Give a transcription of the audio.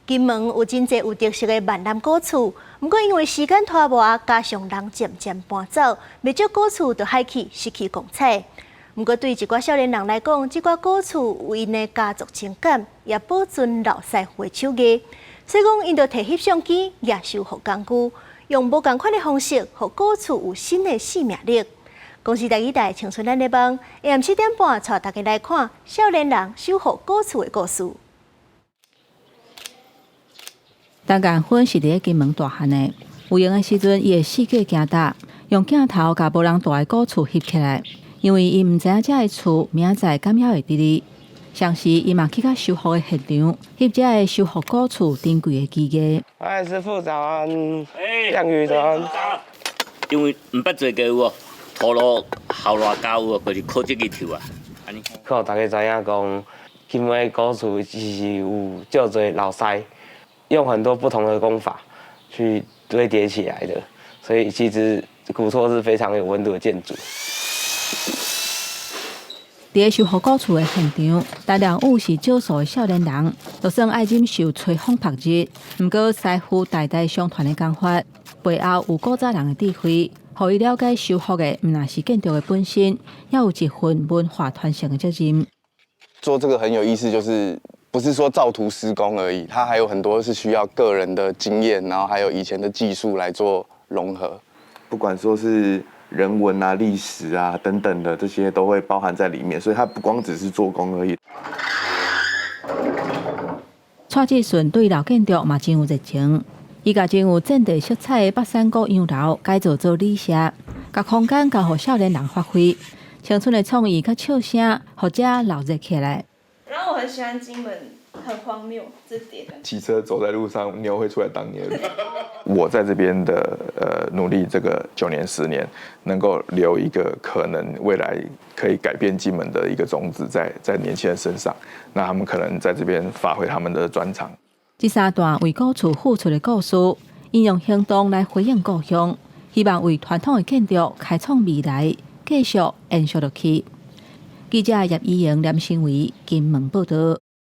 金門有真濟有特色的閩南古厝，不過因為時間拖磨，加上人漸漸搬走，不少古厝就廃棄失去光彩。不過對一寡少年人來講，這寡古厝有因的家族情感，也保存老師回手藝。所以講，因就摕翕相機、野修復工具，用無同款的方式，讓古厝有新的生命力。公視第2台青春咱的夢，下午7點半，帶大家來看少年人修復古厝的故事。陳建勳是佇金門大漢的，有閒的時陣，伊會四界行踏，用鏡頭把無人住的古厝翕起來。因為伊唔知影這個厝明仔載敢還會佇哩，相時伊嘛去到修復的現場，翕這個修復古厝珍貴的機藝。哎，師傅早安，亮宇早安。因為唔捌做過有土路後來教有，就是靠這個跳啊。安尼，靠大家知影講，金門古厝其實有叫做老師，用很多不同的工法去堆疊起來的，所以其實古厝是非常有溫度的建築。在修復古厝的現場，大量有是少數的少年人，就算愛忍受吹風曝日，不過師傅代代相傳的工法，背後有古早人的智慧，讓伊了解修復的，唔只是建築的本身，也有一份文化傳承的責任。做這個很有意思，就是不是說照圖施工而已，它還有很多是需要個人的經驗，然後還有以前的技術來做融合，不管說是人文啊、歷史啊等等的，這些都會包含在裡面，所以它不光只是做工而已。蔡志順對老建築嘛真有熱情，伊甲真有戰地色彩的北山谷洋樓改造做旅舍，甲空間交予少年人發揮，青春的創意甲笑聲，或者鬧熱起來。然後我很喜歡金門，很荒謬這點。騎車走在路上，牛會出來當年。我在這邊的努力，這個9年10年，能夠留一個可能未來可以改變金門的一個種子在年輕人身上，那他們可能在這邊發揮他們的專長。這3段為古厝付出的故事，應用行動來回應故鄉，希望為傳統的建築開創未來，繼續延續落去。記者葉依瑩、連勝維金門報道。